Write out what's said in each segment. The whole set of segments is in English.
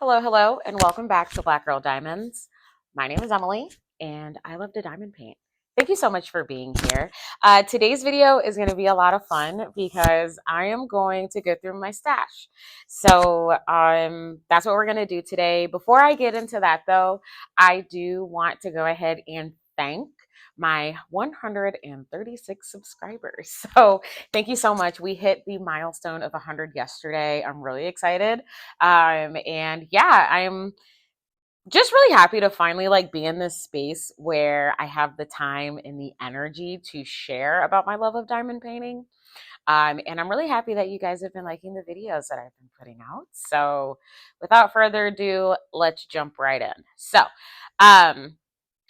Hello, hello, and welcome back to Black Girl Diamonds. My name is Emily, and I love to diamond paint. Thank you so much for being here. Today's video is going to be a lot of fun because I am going to go through my stash. That's what we're going to do today. Before I get into that, though, I do want to go ahead and thank my 136 subscribers. So thank you so much. We hit the milestone of 100 yesterday. I'm really excited. And yeah, I'm just really happy to finally be in this space where I have the time and the energy to share about my love of diamond painting. And I'm really happy that you guys have been liking the videos that I've been putting out. So without further ado, let's jump right in. Um,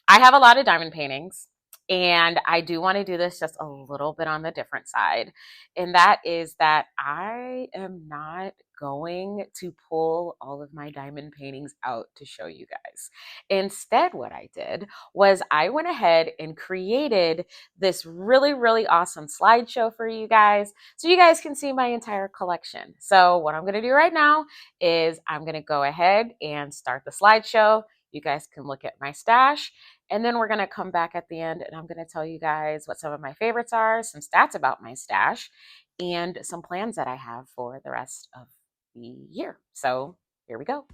I have a lot of diamond paintings, and I do want to do this just a little bit on the different side. And that is that I am not going to pull all of my diamond paintings out to show you guys. Instead, what I did was I went ahead and created this really, really awesome slideshow for you guys so you guys can see my entire collection. So what I'm going to do right now is I'm going to go ahead and start the slideshow. You guys can look at my stash. And then we're going to come back at the end and I'm going to tell you guys what some of my favorites are, some stats about my stash, and some plans that I have for the rest of the year. So here we go.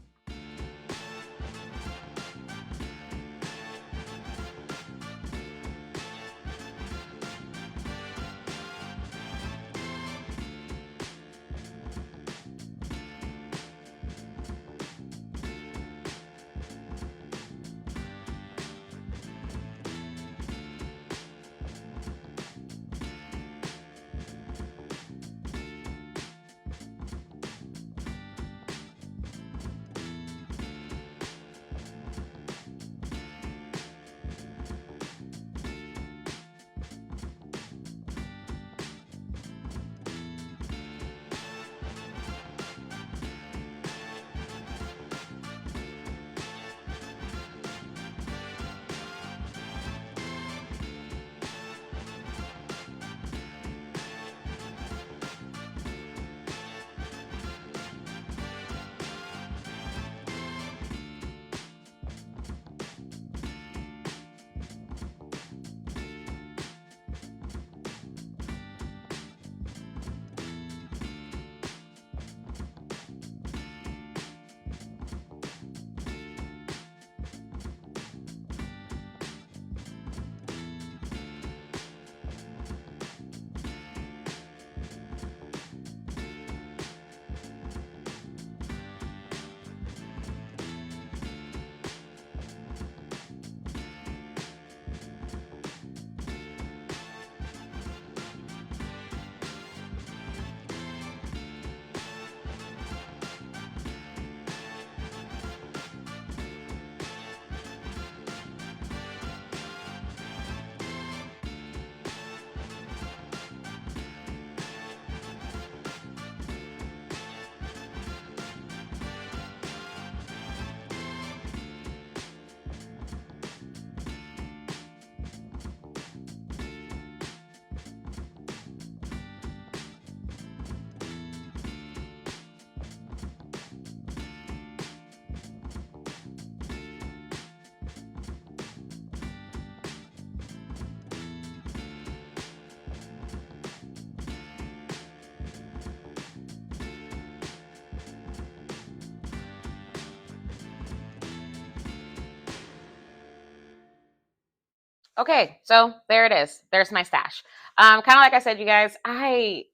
Okay, so there it is. There's my stash. Kind of like I said, you guys, I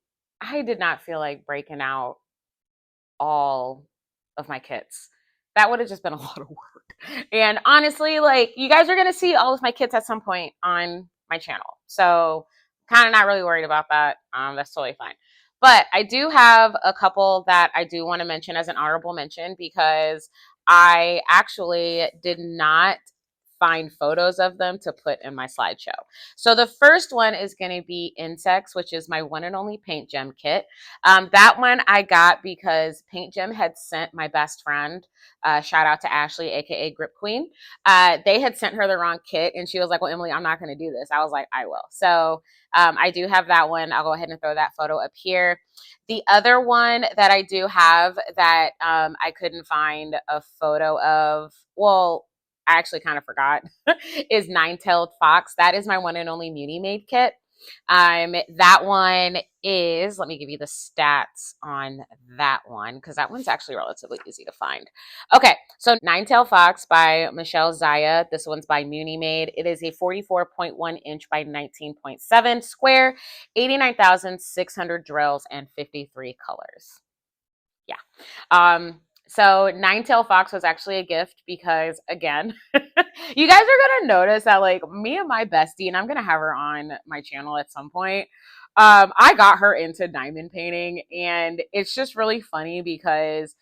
did not feel like breaking out all of my kits. That would have just been a lot of work. And honestly, you guys are gonna see all of my kits at some point on my channel. So kind of not really worried about that. That's totally fine. But I do have a couple that I do want to mention as an honorable mention because I actually did not find photos of them to put in my slideshow. So the first one is going to be Insects, which is my one and only Paint Gem kit. That one I got because Paint Gem had sent my best friend, shout out to Ashley, aka Grip Queen. They had sent her the wrong kit, and she was like, "Well, Emily, I'm not going to do this." I was like, "I will." So I do have that one. I'll go ahead and throw that photo up here. The other one that I do have that I couldn't find a photo of, well, I actually kind of forgot, is Nine-Tailed Fox. That is my one and only Muni Made kit. That one is, let me give you the stats on that one, because that one's actually relatively easy to find. Okay, so Nine-Tailed Fox by Michelle Zaya. This one's by Muni Made. It is a 44.1 inch by 19.7 square, 89,600 drills, and 53 colors. Yeah. So Nine-Tailed Fox was actually a gift because, again, you guys are gonna notice that like me and my bestie, and I'm gonna have her on my channel at some point. I got her into diamond painting, and it's just really funny because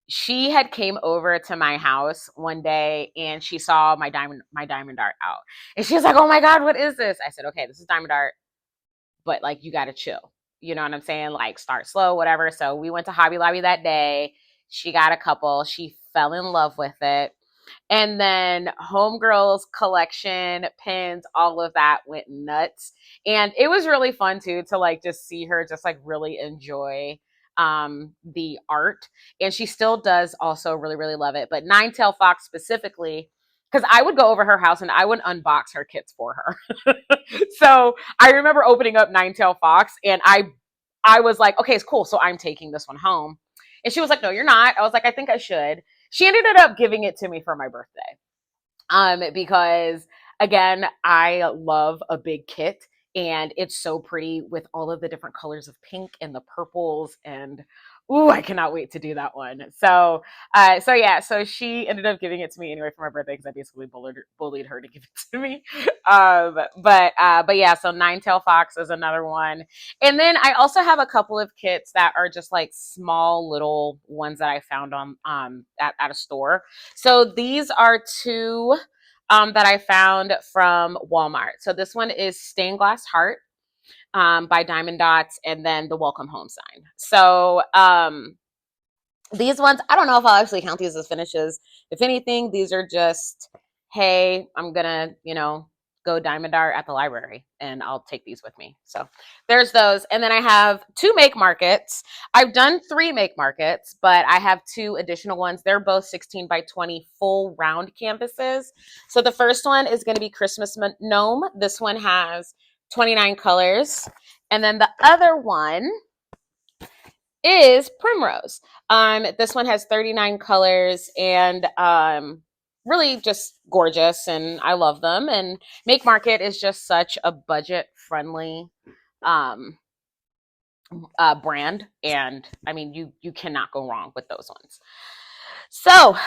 she had came over to my house one day and she saw my diamond art out, and she was like, "Oh my god, what is this?" I said, "Okay, this is diamond art, but like you gotta chill." You know what I'm saying? Like start slow, whatever. So we went to Hobby Lobby that day. She got a couple. She fell in love with it. And then Homegirl's collection, pins, all of that went nuts. And it was really fun too to like just see her just like really enjoy the art. And she still does also really, really love it. But Nine-Tailed Fox specifically, because I would go over her house and I would unbox her kits for her. So I remember opening up Nine-Tailed Fox and I was like, okay, it's cool. So I'm taking this one home. And she was like, no, you're not. I was like, I think I should. She ended up giving it to me for my birthday. Because again, I love a big kit and it's so pretty with all of the different colors of pink and the purples, and ooh, I cannot wait to do that one. So so she ended up giving it to me anyway for my birthday because I basically bullied her to give it to me. But yeah, so Nine-Tailed Fox is another one. And then I also have a couple of kits that are just like small little ones that I found on at a store. So these are two that I found from Walmart. So this one is Stained Glass Heart by Diamond Dots, and then the Welcome Home sign. So these ones, I don't know if I'll actually count these as finishes. If anything, these are just, hey, I'm gonna, go diamond art at the library and I'll take these with me. So there's those. And then I have two make markets. I've done three make markets, but I have two additional ones. They're both 16 by 20 full round canvases. So the first one is going to be Christmas Gnome. This one has 29 colors. And then the other one is Primrose. This one has 39 colors and really just gorgeous, and I love them. And Make Market is just such a budget friendly um, brand, and I mean you cannot go wrong with those ones. So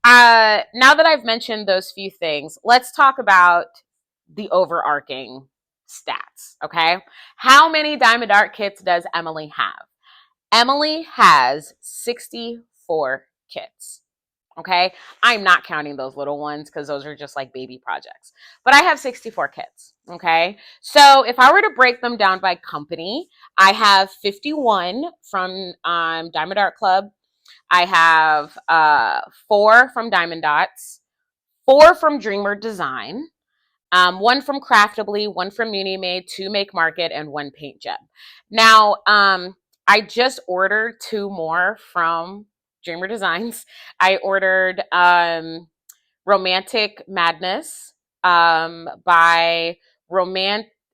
now that I've mentioned those few things, let's talk about the overarching stats. Okay, how many diamond art kits does Emily have? Emily has 64 kits. Okay. I'm not counting those little ones because those are just like baby projects. But I have 64 kits. Okay. So if I were to break them down by company, I have 51 from Diamond Art Club. I have 4 from Diamond Dots, 4 from Dreamer Design, one from Craftably, one from Muni Made, 2 Make Market, and 1 Paint Gem. Now, I just ordered 2 more from Dreamer Designs. I ordered Romantic Madness by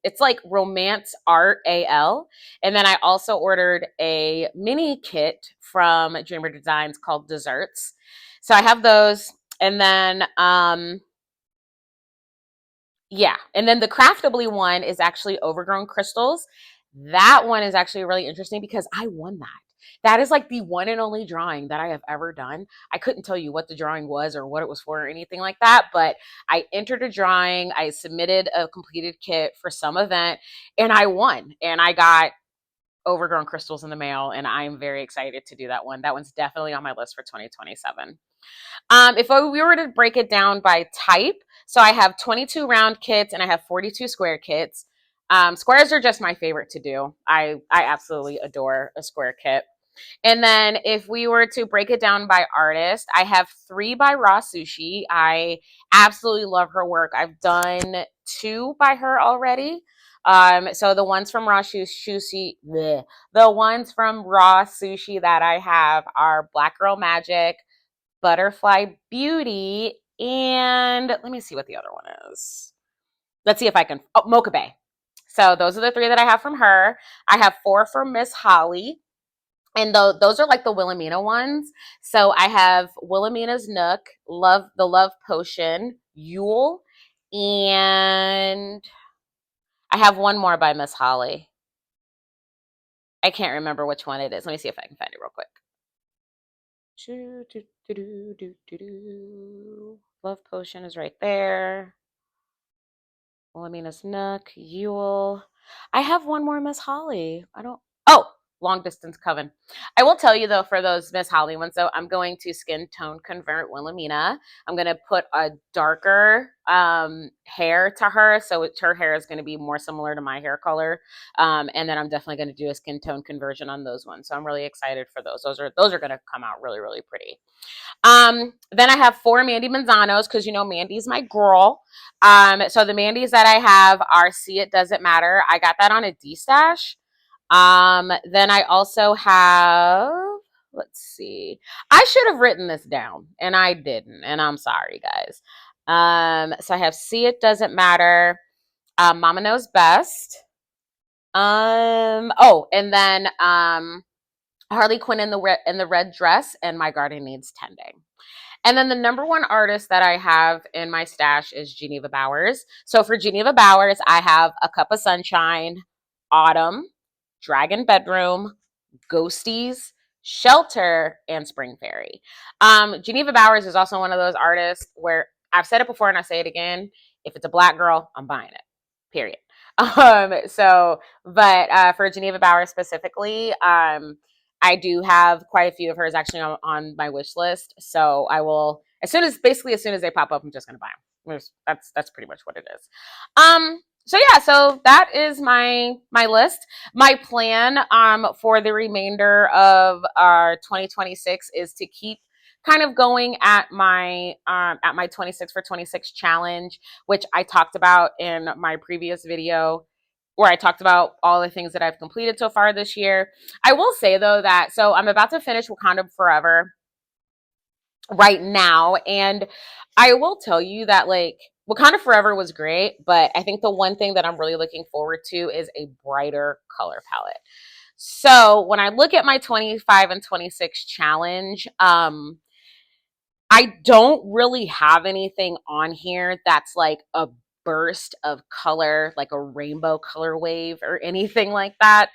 it's like Romance Art AL. And then I also ordered a mini kit from Dreamer Designs called Desserts. So I have those. And then yeah. And then the Craftably one is actually Overgrown Crystals. That one is actually really interesting because I won that. That is like the one and only drawing that I have ever done. I couldn't tell you what the drawing was or what it was for or anything like that, but I entered a drawing, I submitted a completed kit for some event, and I won. And I got Overgrown Crystals in the mail, and I'm very excited to do that one. That one's definitely on my list for 2027. If we were to break it down by type, so I have 22 round kits and I have 42 square kits. Squares are just my favorite to do. I absolutely adore a square kit. And then if we were to break it down by artist, I have 3 by Raw Sushi. I absolutely love her work. I've done 2 by her already. So the ones from Raw Sushi, bleh, the ones from Raw Sushi that I have are Black Girl Magic, Butterfly Beauty, and let me see what the other one is. Let's see if I can. Oh, Mocha Bay. So those are the 3 that I have from her. I have 4 from Miss Holly. And those are like the Wilhelmina ones. So I have Wilhelmina's Nook, the Love Potion, Yule, and I have one more by Miss Holly. I can't remember which one it is. Let me see if I can find it real quick. Love Potion is right there. Wilhelmina's Nook, Yule. I have one more Miss Holly. I don't. Oh, Long Distance Coven. I will tell you though, for those Miss Holly ones though, I'm going to skin tone convert Wilhelmina. I'm going to put a darker hair to her, so her hair is going to be more similar to my hair color. And then I'm definitely going to do a skin tone conversion on those ones. So I'm really excited for those. Those are going to come out really, really pretty. Then I have 4 Mandy Manzanos because you know Mandy's my girl. So the Mandys that I have are See It Doesn't Matter. I got that on a D-stash. Then I also have, let's see. I should have written this down and I didn't, and I'm sorry, guys. So I have See It Doesn't Matter, Mama Knows Best. And then Harley Quinn in the red dress and My Garden Needs Tending. And then the number 1 artist that I have in my stash is Geneva Bowers. So for Geneva Bowers, I have A Cup of Sunshine, Autumn, Dragon Bedroom, Ghosties, Shelter, and Spring Fairy. Geneva Bowers is also one of those artists where I've said it before and I say it again. If it's a Black girl, I'm buying it. Period. But for Geneva Bowers specifically, I do have quite a few of hers actually on my wish list. So I will, as soon as they pop up, I'm just gonna buy them. That's pretty much what it is. So yeah, so that is my list. My plan for the remainder of our 2026 is to keep kind of going at my 26 for 26 challenge, which I talked about in my previous video where I talked about all the things that I've completed so far this year. I will say though that so I'm about to finish Wakanda Forever right now, and I will tell you that like Wakanda Forever was great, but I think the one thing that I'm really looking forward to is a brighter color palette. So when I look at my 25 and 26 challenge, I don't really have anything on here that's like a burst of color, like a rainbow color wave or anything like that.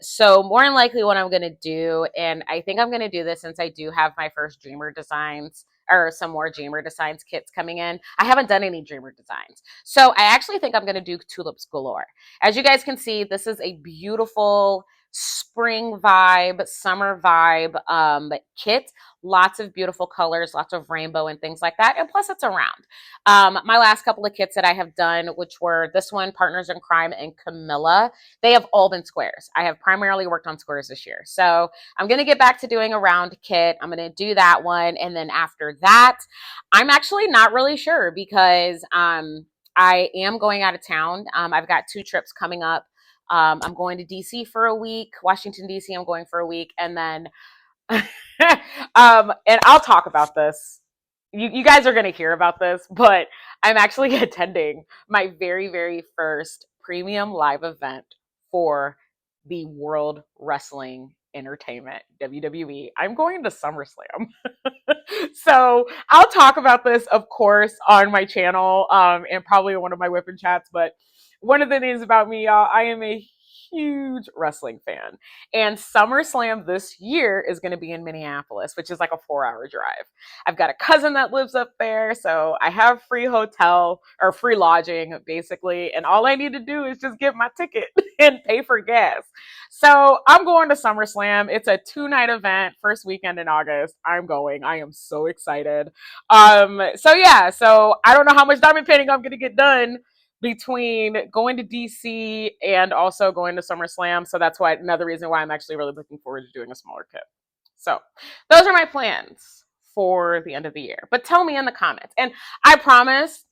So more than likely what I'm gonna do, and I think I'm gonna do this since I do have my first Dreamer Designs or some more Dreamer Designs kits coming in. I haven't done any Dreamer Designs. So I actually think I'm gonna do Tulips Galore. As you guys can see, this is a beautiful spring vibe, summer vibe kit. Lots of beautiful colors, lots of rainbow and things like that. And plus it's a round. My last couple of kits that I have done, which were this one, Partners in Crime and Camilla, they have all been squares. I have primarily worked on squares this year. So I'm going to get back to doing a round kit. I'm going to do that one. And then after that, I'm actually not really sure because I am going out of town. I've got 2 trips coming up. I'm going to DC for a week, Washington, DC, I'm going for a week. And then, and I'll talk about this. You guys are going to hear about this, but I'm actually attending my very, very first premium live event for the World Wrestling Entertainment, WWE. I'm going to SummerSlam. So I'll talk about this, of course, on my channel and probably one of my whipping chats. But one of the things about me, y'all, I am a huge wrestling fan. And SummerSlam this year is going to be in Minneapolis, which is like a 4-hour drive. I've got a cousin that lives up there, so I have free hotel or free lodging basically. And all I need to do is just get my ticket and pay for gas. So I'm going to SummerSlam. It's a 2-night event, first weekend in August. I'm going. I am so excited. So yeah, so I don't know how much diamond painting I'm going to get done between going to DC and also going to SummerSlam. So that's why another reason why I'm actually really looking forward to doing a smaller kit. So those are my plans for the end of the year. But tell me in the comments. And I promise,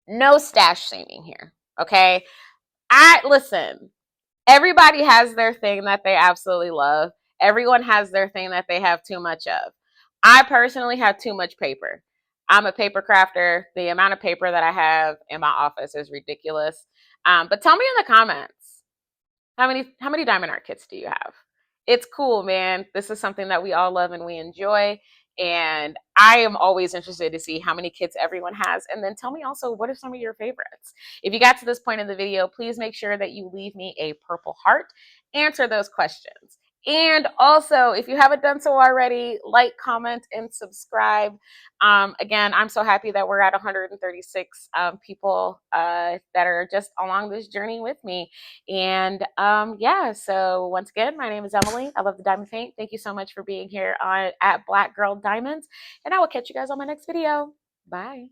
no stash shaming here. Okay. Listen, everybody has their thing that they absolutely love. Everyone has their thing that they have too much of. I personally have too much paper. I'm a paper crafter. The amount of paper that I have in my office is ridiculous. But tell me in the comments, how many diamond art kits do you have? It's cool, man. This is something that we all love and we enjoy. And I am always interested to see how many kits everyone has. And then tell me also, what are some of your favorites? If you got to this point in the video, please make sure that you leave me a purple heart. Answer those questions. And also, if you haven't done so already, like, comment, and subscribe. Again, I'm so happy that we're at 136 people that are just along this journey with me. And yeah, so once again, my name is Emily. I love the diamond paint. Thank you so much for being here at Black Girl Diamonds. And I will catch you guys on my next video. Bye.